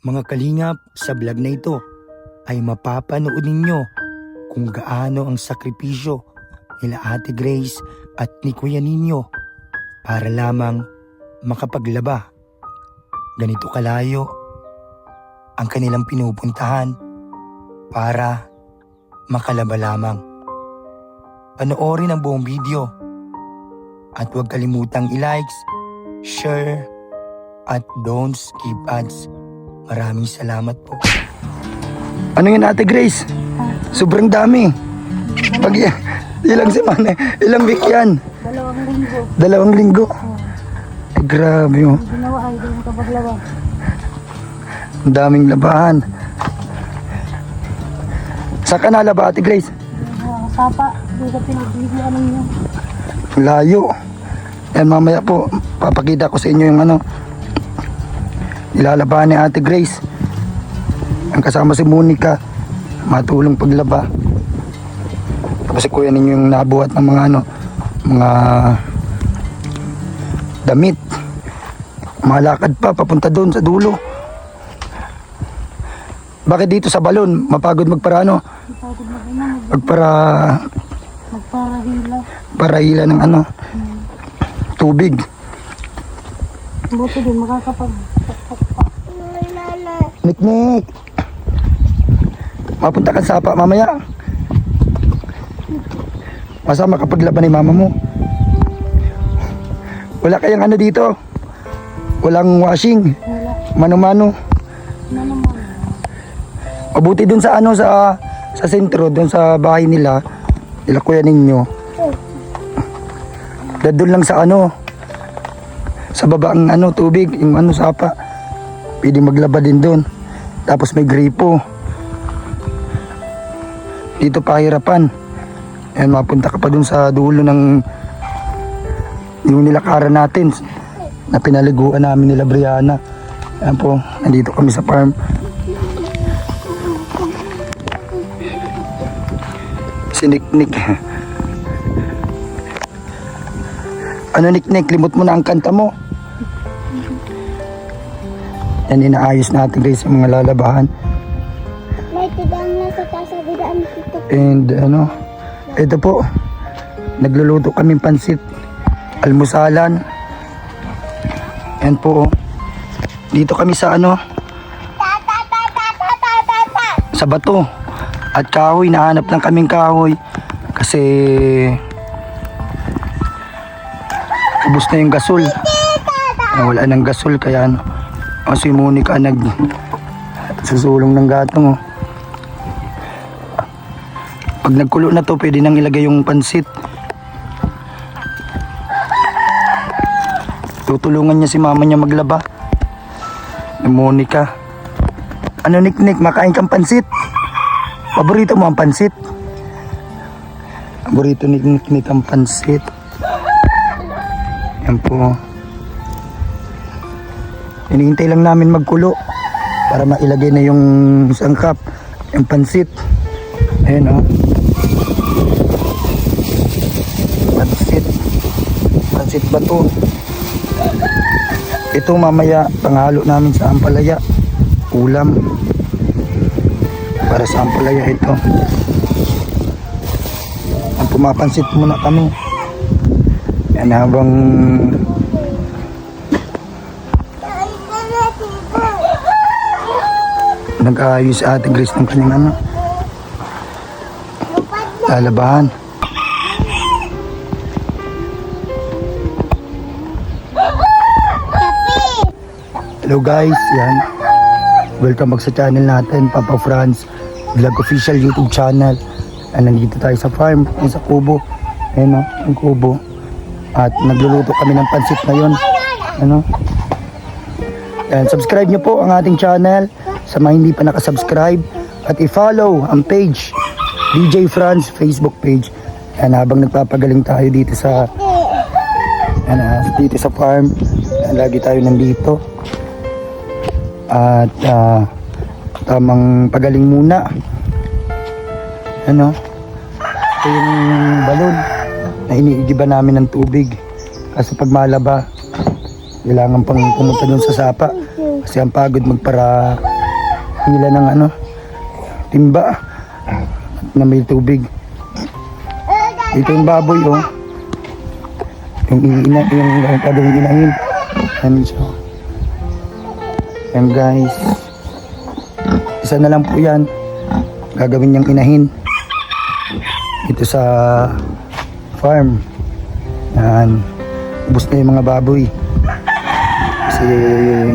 Mga kalingap, sa vlog na ito ay mapapanood ninyo kung gaano ang sakripisyo nila Ate Grace at ni Kuya Nino para lamang makapaglaba. Ganito kalayo ang kanilang pinupuntahan para makalaba lamang. Panoorin ang buong video at huwag kalimutang i-likes, share at don't skip ads. Maraming salamat po. Ano yun, Ate Grace? Sobrang dami. Pag ilang semana, ilang week yan? 2 linggo. 2 linggo. Ay, grabe oh. Ginawa ay doon kapaglaba. Ang daming labahan. Saan ka nalaba, Ate Grace? Sapa, doon ka pinagbibigyan ninyo. Layo. Yan, mamaya po, papakita ko sa inyo yung nilalabahan ni Ate Grace. Ang kasama si Monica, matulong paglaba. Tapos si Kuya ninyo yung nabuhat ng mga damit. Malakad pa, papunta doon sa dulo. Bakit dito sa balon? Mapagod magparano? Pagod na ina, magparahila. Parahila ng tubig. Buti din makakapag Nik. Mapunta ka sa sapa mamaya. Masama kapaglaban ni mama mo. Wala kayang dito? Walang washing? wala. Mano-mano? Na naman. Mabuti dun sa sa sentro, dun sa bahay nila Kuya ninyo. Doon lang sa sa baba ang tubig, yung sapa. Pwede maglaba din doon. Tapos may gripo. Dito pahirapan. Ayan, mapunta ka pa dun sa dulo ng yung nilakaran natin na pinaliguan namin nila Brianna. Ayan po, nandito kami sa farm. Si Nick. Ano Nick, limot mo na ang kanta mo. Yan, inaayos natin guys yung mga lalabahan. May tidang na sa kasabidaan dito. And ito po, nagluluto kami pansit, almusalan. Yan po, dito kami sa sa bato at kahoy. Nahanap lang kaming kahoy kasi ubos na yung gasol. Wala ng gasol kaya si Monica susulong ng gatong. Pag nagkulo na to, pwede nang ilagay yung pansit. Tutulungan niya si mama niya maglaba. Ni Monica. Ano Nick, makain kang pansit? Paborito mo ang pansit? Paborito ni Nick ang pansit. Yan po. Hinihintay lang namin magkulo para mailagay na yung sangkap, yung pansit. Ayan pansit bato. Ito mamaya panghalo namin sa ampalaya, ulam para sa ampalaya ito. Ang pumapansit muna kami. Yan, habang nag-aayos si Ate Grace ng kanyang lalabahan. Hello guys, yan. Welcome back sa channel natin, Papa Franz Vlog Official YouTube channel. Nandito tayo sa farm, sa kubo. Ayan ang kubo. At nagluluto kami ng pansit ngayon. Yan, subscribe nyo po ang ating channel sa mga hindi pa nakasubscribe. At i-follow ang page, DJ Franz Facebook page. Yan, habang nagpapagaling tayo dito sa farm. Yan, lagi tayo nandito. At tamang pagaling muna. Ito yung balon na iniigiba namin ng tubig. Kasi pag malaba, kailangan pang pumunta dun sa sapa kasi ang pagod nila ng ano, timba na may tubig. Dito yung baboy, oh. Yung gagawin inahin. Yan siya. Yan guys. Isa na lang po yan. Gagawin niyang inahin. Dito sa farm. Yan. Ubus na yung mga baboy. Kasi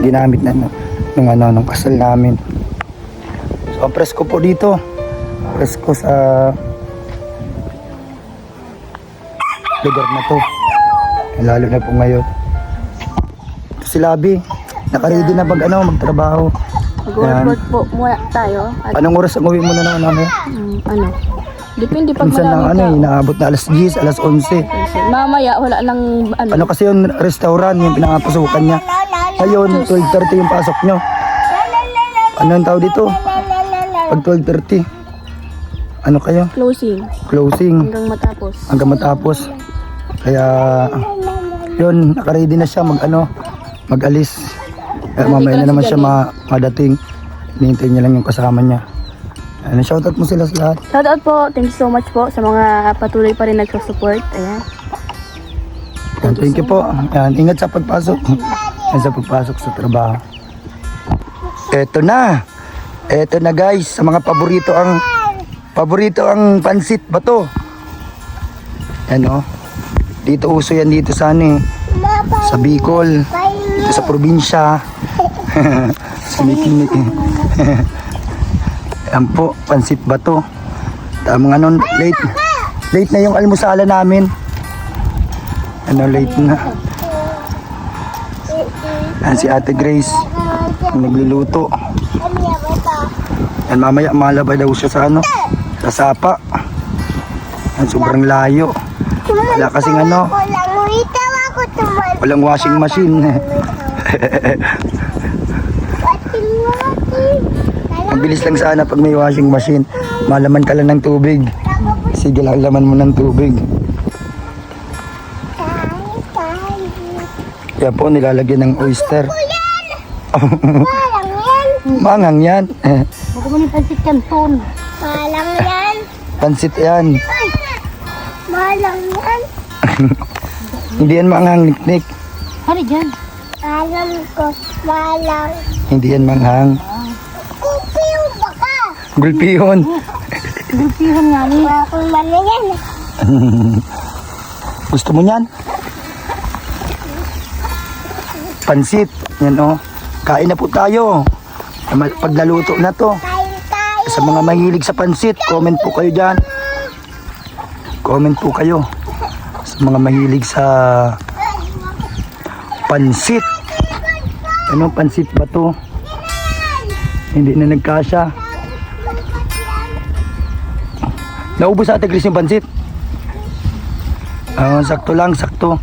ginamit na nung kasal namin. So ang presko po dito. Presko sa lugar na to. Lalo na po ngayon. Ito si Labi. Nakaready na magtrabaho. Mag-work po muna tayo. At Anong oras ang uwi mo na naman namin? ano? Depende pag Minsan lang marami tao. inaabot na alas 10, alas 11. Mamaya wala nang Ano kasi yung restaurant, yung pinakapasukan niya. Ngayon, 12:30 yung pasok nyo. Ano ang tawag dito? Pag 12:30. Ano kayo? closing Closing. hanggang matapos. Kaya, yun, nakaready na siya mag-alis. Kaya mamaya na naman siya madating. Hinihintay niya lang yung kasama niya. Ano, shoutout mo sila sa lahat. Shoutout po. Thank you so much po sa mga patuloy pa rin nagsusupport. Ayan. Thank you po. Yan, ingat sa pagpasok. Yan sa pagpasok sa trabaho. Eto na. Eto na guys, sa mga paborito ang pansit ba to? Yan oh. Dito uso yan dito sa sa Bicol, dito sa probinsya. Sa Mikinik. Yan po, pansit ba to? Tamang late na yung almusala namin. Late na. Yan si Ate Grace, nagluluto. Yan, mamaya malabay daw siya sa sa sapa. Yan, sobrang layo. Wala kasing walang washing machine. Mabilis lang sana pag may washing machine. Malaman ka lang ng tubig. Sige lang, laman mo ng tubig. Yan po, nilalagyan ng oyster. Mangang yan. Huwag mo ni pansit canton. Malang yan. Pansit yan. Malang yan. Hindi yan manghang, niknik. Hari dyan. Alam ko, malang. Hindi yan manghang. Kupiw baka. Gulpihon. Gulpihan nga ni. Kung mana yan. Gusto mo yan? Pansit. Yan oh. Kain na po tayo. Paglaluto na to. Kain tayo. Sa mga mahilig sa pansit, comment po kayo dyan. Comment po kayo. Sa mga mahilig sa pansit. Ano pansit ba to? Hindi na nagkasya. Naubos sa Ate Grace yung pansit. Sakto lang, sakto.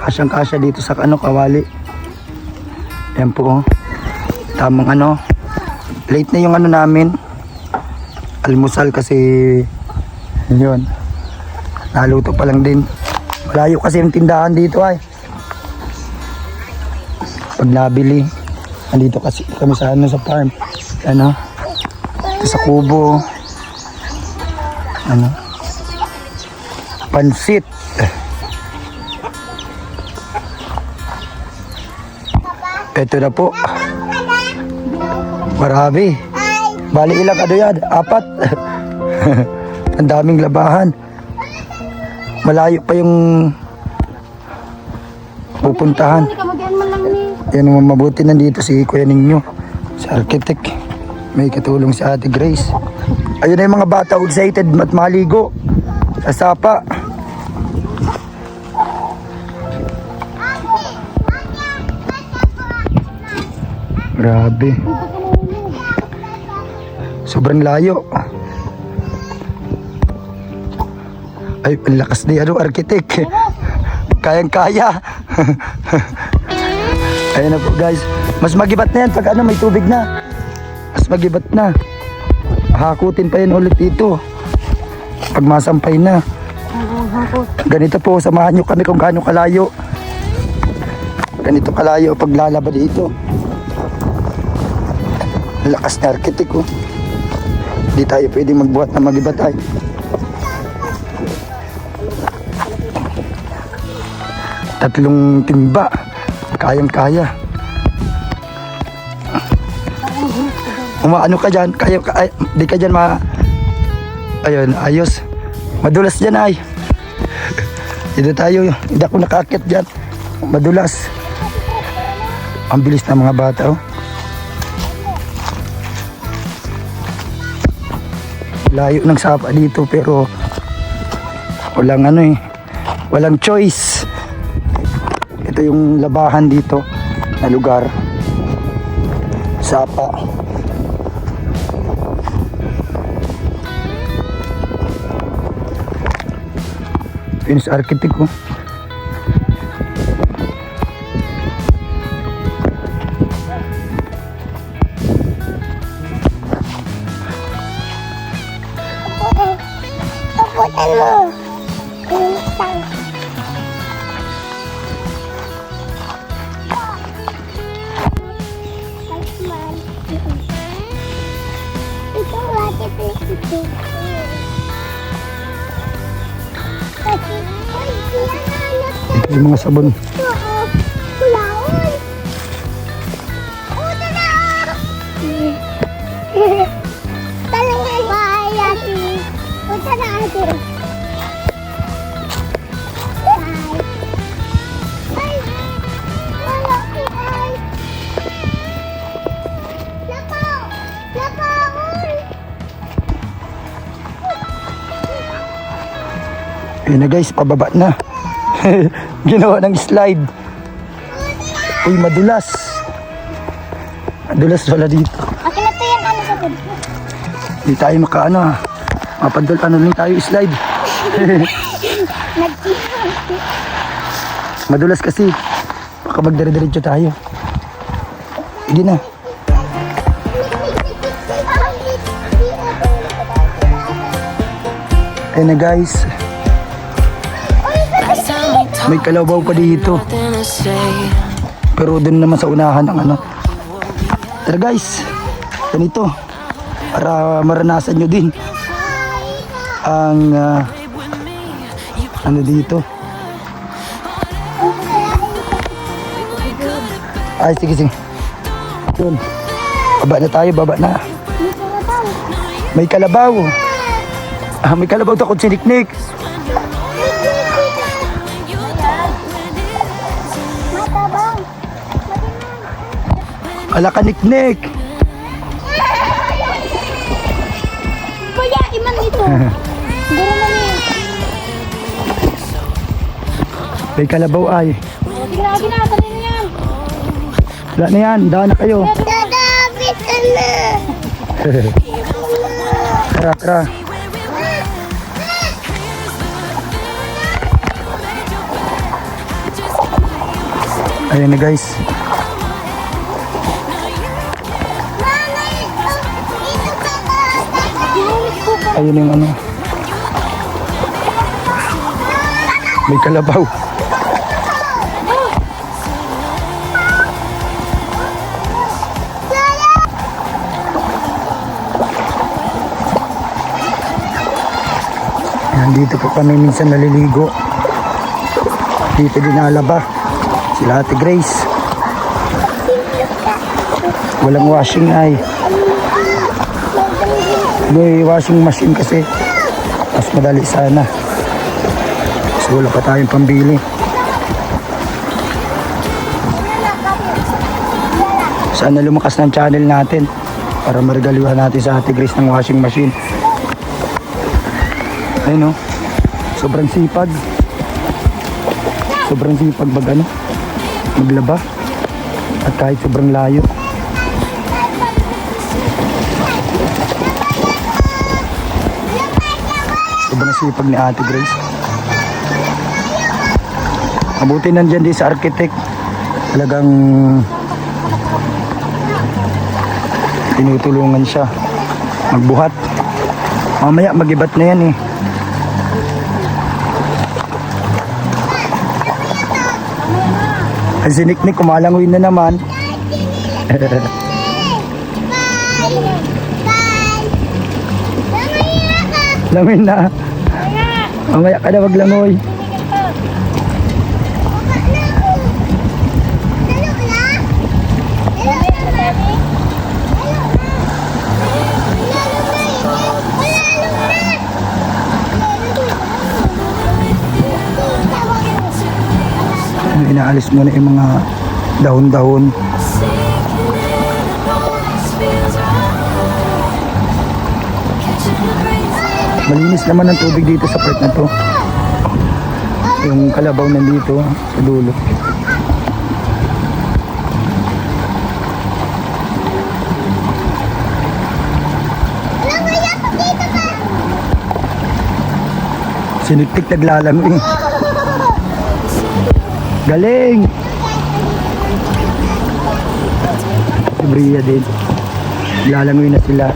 Kasyang kasya dito sa kawali. Yan po. Tamang late na yung namin. Almusal kasi yun. Naluto pa lang din. Malayo kasi yung tindahan dito ay. Pag nabili, andito kasi kami sa sa farm. Ito sa kubo. Pansit. Ito na po. Marami. Bali ilang yan? 4. Ang daming labahan. Malayo pa yung pupuntahan. Yan ang mabuti nandito si Kuya Ninyo, si architect. May katulong si Ate Grace. Ayun na yung mga bata excited at maligo sa sapa. Grabe. Sobrang layo. Ay, ang lakas ni architect. Kayang-kaya. Ayun na po guys. Mas magibat na yan pag may tubig na. Mas magibat na. Hakutin pa yan ulit dito. Pag masampay na. Ganito po, samahan nyo kami kung gaano kalayo. Ganito kalayo pag lalaba dito. Lakas na arkitek oh. Hindi tayo pwede magbuhat na mag-iba tayo. Tatlong timba. Kayang-kaya. Umaano ka dyan? Di ka dyan Ayun, ayos. Madulas dyan ay. Dito tayo. Hindi ako nakakit dyan. Madulas. Ang bilis ng mga bata oh. Layo ng sapa dito pero walang walang choice. Ito yung labahan dito na lugar. Sapa. Finish architect ko. Taputan mo. Isang. Ito ate ito. Kasi, ay, hinahanap ka. Yung mga sabon. Oo, kulaon. Oo, tala. Talagang bye, ate. Punta na, ate. Bye. Ay, wala si ay. Lapaw! Lapawon! Ayun na guys, pababa na. Ginawa ng slide. Uy, madulas. Madulas wala dito. Akin na to yan, ano sa food? Hindi tayo makaano ha. Mapadol, ano lang tayo slide. Madulas kasi. Baka magdire-diretso tayo. Hindi na. Ayun na guys. May kalabaw pa dito. Pero doon naman sa unahan ng ano. Tara guys. Ganito. Para maranasan nyo din ang ano dito. Ay, sige. Yun. Baba na tayo, baba na. May kalabaw. May kalabaw takot si Niknik. Matabang. Ala ka Niknik. Kuya, iman ito. Guro na niya. May kalabaw ay. Grabe na, tanin yan. Wala na yan, daan na kayo. Dadabit ka na. Tara. Ayan na guys. Mama, ito ka ba? Ayun yung ano. May kalabaw. Nandito po kami minsan naliligo. Dito dinalaba sila Ate Grace. Walang washing ay. May washing machine kasi mas madali sana. So wala pa tayong pambili. Sana lumakas ng channel natin para maregalihan natin sa Ate Grace ng washing machine. Ayun o, sobrang sipag. Sobrang sipag maglaba. At kahit sobrang layo. Sobrang sipag ni Ate Grace. Mabuti nandyan din sa architect. Talagang tinutulungan siya magbuhat. Mamaya magibat na yan eh. Ay si Niknik kumalangoy na naman. Bye! Lamaya ka! Lamin na. Mamaya ka na maglangoy. Baba na ako! Lalo na? Lalo na, mami? Lalo na! Lalo na! Lalo na! Inaalis muna yung mga dahon-dahon. Malinis naman ang tubig dito sa part na to. Yung kalabaw nandito sa dulo. Lamaya ka dito pa! Sinutik naglalangoy. Galing! Si Bria din. Lalangoy na sila.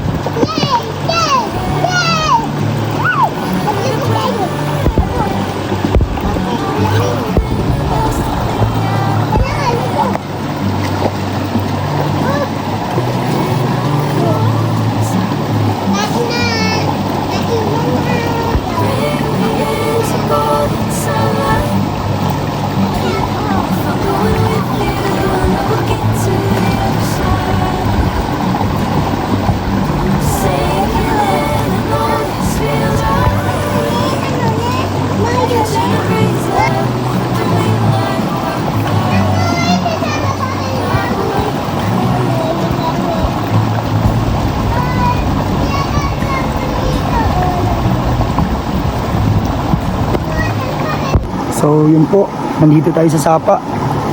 So yun po, nandito tayo sa sapa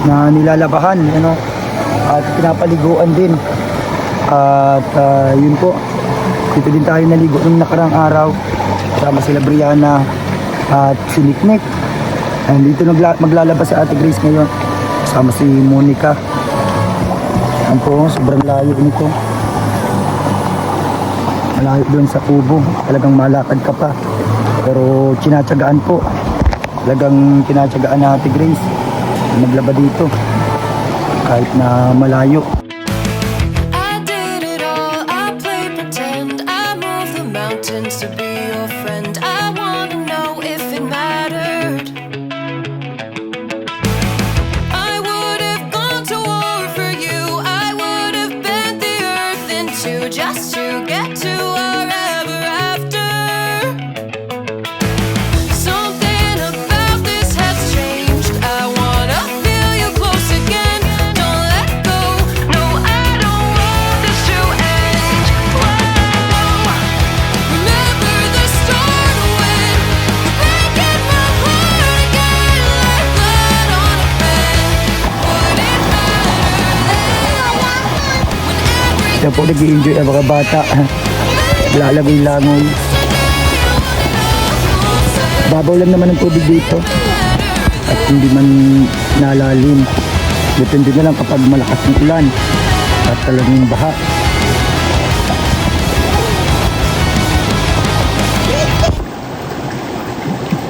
na nilalabahan, ano, at pinapaliguan din. At yun po, dito din tayo naligo nung nakarang araw. Kasama sila Brianna at si Niknik. Nandito maglalaba si Ate Grace ngayon. Kasama si Monica. Yan po, sobrang layo nito. Malayo doon sa kubo. Talagang malakad ka pa. Pero tinatsagaan po. Talagang tinatsagaan na Ate Grace maglaba dito kahit na malayo. I did it all, I played pretend, I moved the mountains to be your friend. I wanna know if it mattered. I would have gone to war for you, I would have bent the earth in two just to get to our ever after. Something about this has changed, I wanna feel you close again. Don't let go, no I don't want this to end. Whoa. Remember the start when you're breaking my heart again, like blood on a pen. Would it matter when every Kaya po nag-i-enjoy ang mga bata. Lalagoy-langoy. Babaw lang naman ang tubig dito. At hindi man nalalim. Depende na lang kapag malakas ng ulan. At talagang baha.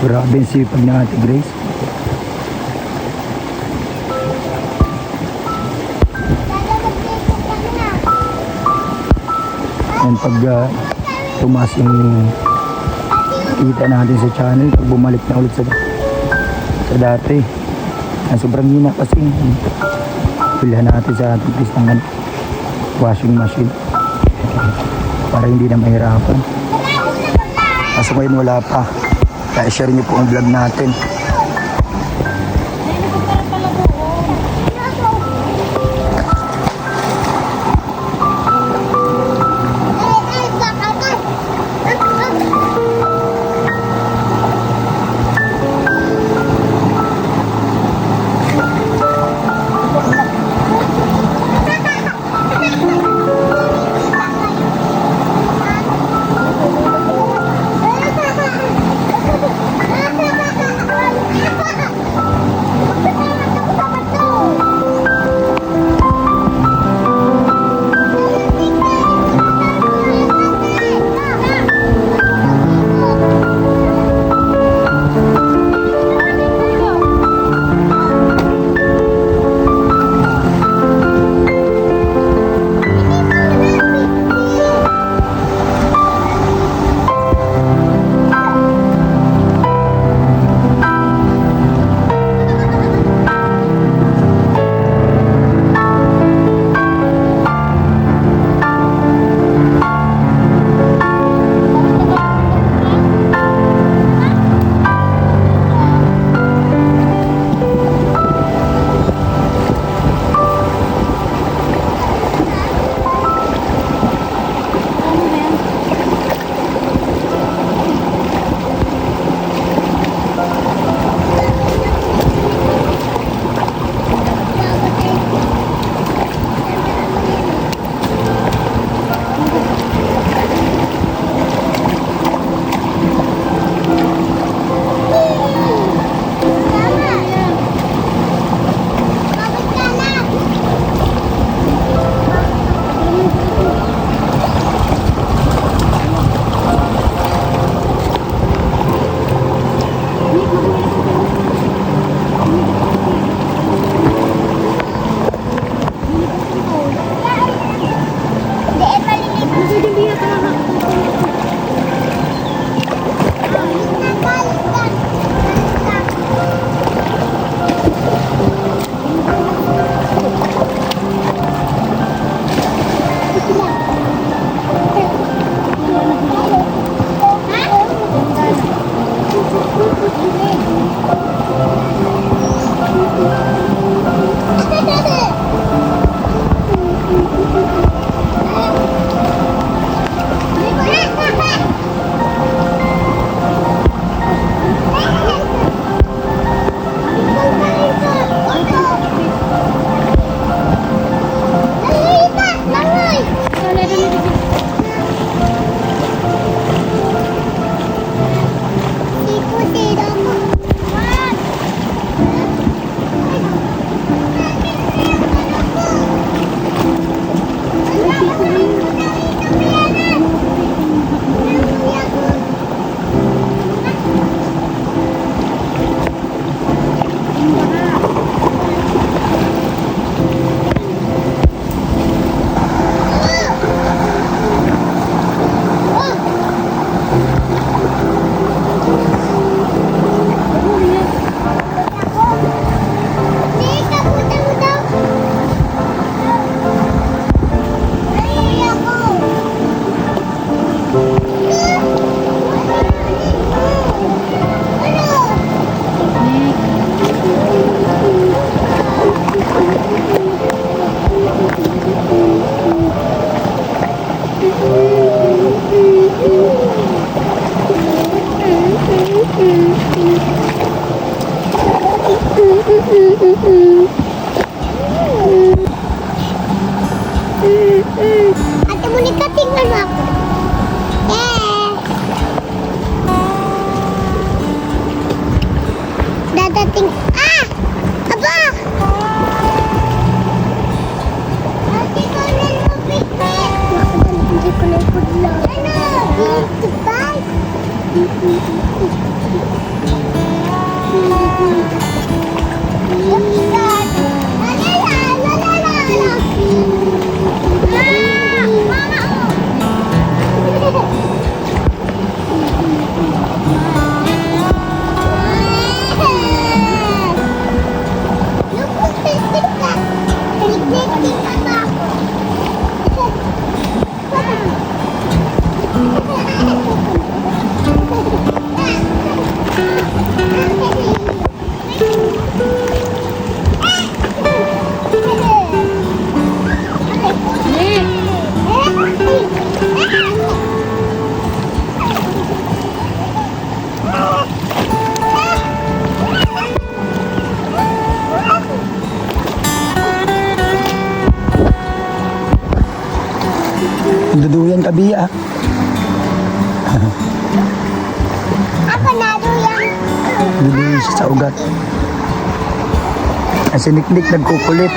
Grabe ang sipag ng Ate Grace. And pag tumaas yung kita natin sa channel, pag bumalik na ulit sa dati, sobrang hina kasi. Bilhan natin sa Ate Grace ng washing machine para hindi na mahirapan. Kaso ngayon wala pa. Kaya share niyo po ang vlog natin. Hindi ko na ipudlo. Dito ba? Duduyan ka, Bia. Ako na yan. Duduyan siya sa ugat. Ang siniknik nagkukulit.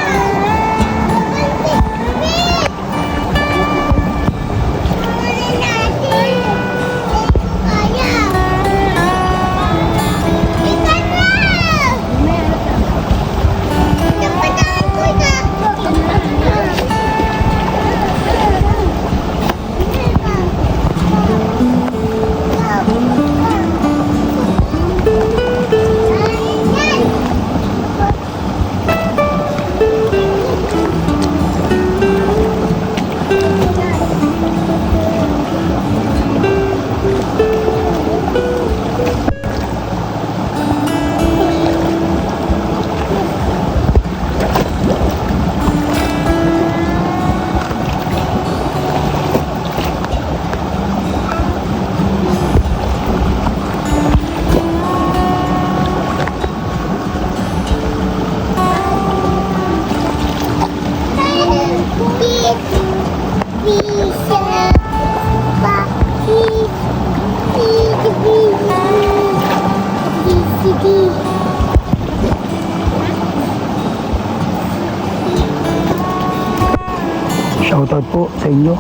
Shoutout po sa inyo.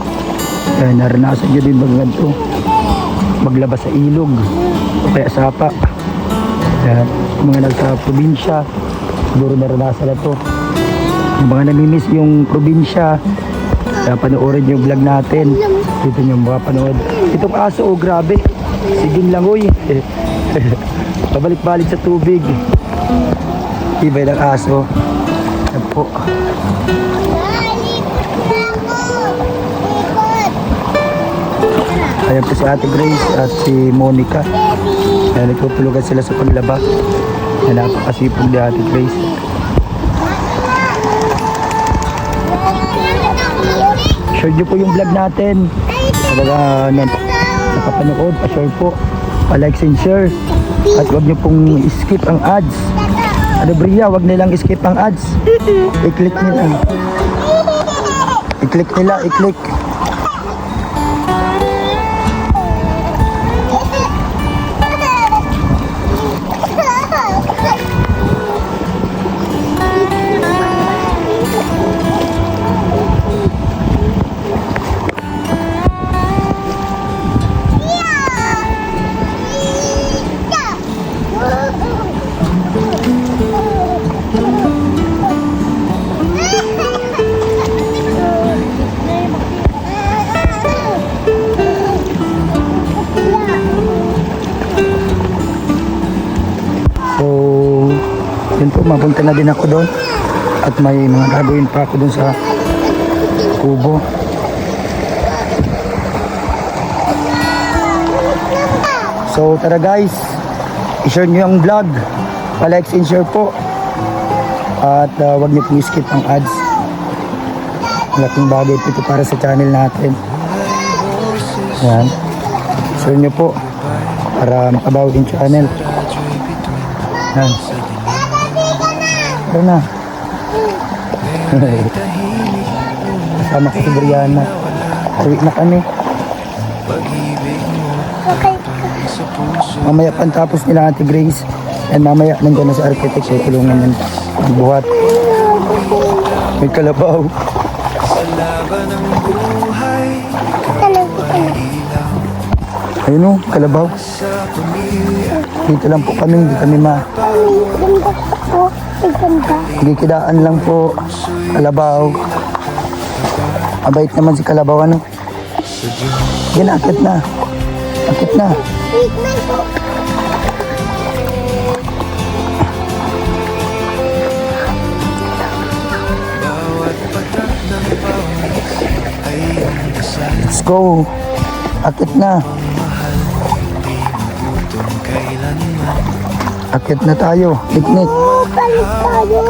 Kaya naranasan nyo din bang ganito maglabas sa ilog o kaya sapa. Kaya mga nasa probinsya siguro naranasan na to. Yung mga namimiss yung probinsya, kaya panoorin yung vlog natin. Dito nyo makapanood. Itong aso, oh grabe, siging langoy. Pabalik-balik sa tubig. Ibay ng aso. Yan po. Ayan po si Ate Grace at si Monica. Ayan, nagtutulugan sila sa paglaba. Ayan, napakasipag ni Ate Grace. Share nyo po yung vlog natin. Talaga nakapanood, pa-share po. Pa-like and share. At huwag nyo pong skip ang ads. Ano Bria, huwag nilang skip ang ads. I-click nila. I-click nila, i-click. Yun po, mapunta na din ako doon at may mga gagawin pa ako doon sa kubo. So tara guys, i-share nyo yung vlog, pa-like and share po at wag nyo pong skip ang ads. Malaking bagay po ito para sa channel natin. Yan, share nyo po para makabaw din channel. Yan. Tara na. Kasama ko si Brianna. Uwi na kami. Okay. Mamaya pantapos nila Ate Grace. And mamaya nandiyan na sa architect. So tulungan ng buhat. May kalabaw. Sa laban ng buhay, ikaw Ayun o, kalabaw. Dito lang po kami, hindi kami Ay, ganda po. Ay, ganda. Gikidaan lang po. Kalabaw. Mabait naman si Kalabaw, ano? Yan, akit na. Akit na. Wait man po. Let's go. Akit na. Akit na tayo. Picnic. Oh, balik tayo.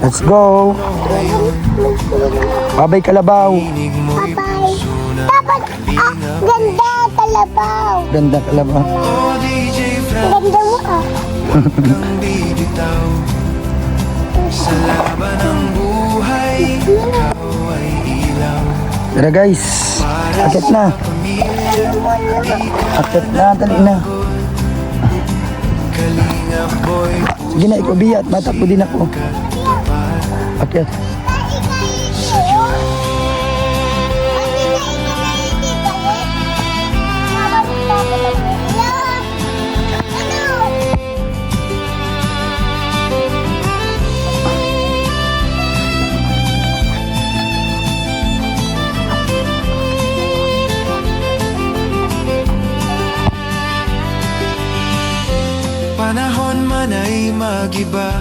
Let's go. Babay Kalabaw. Bye-bye. Dapat, ganda, Kalabaw. Ganda Kalabaw. Ganda mo ah. Tara guys. Akit na. Akit na. Dali na. Sige na, ikaw biyat. Matakbo din ako. Akit. Panahon man ay magiba,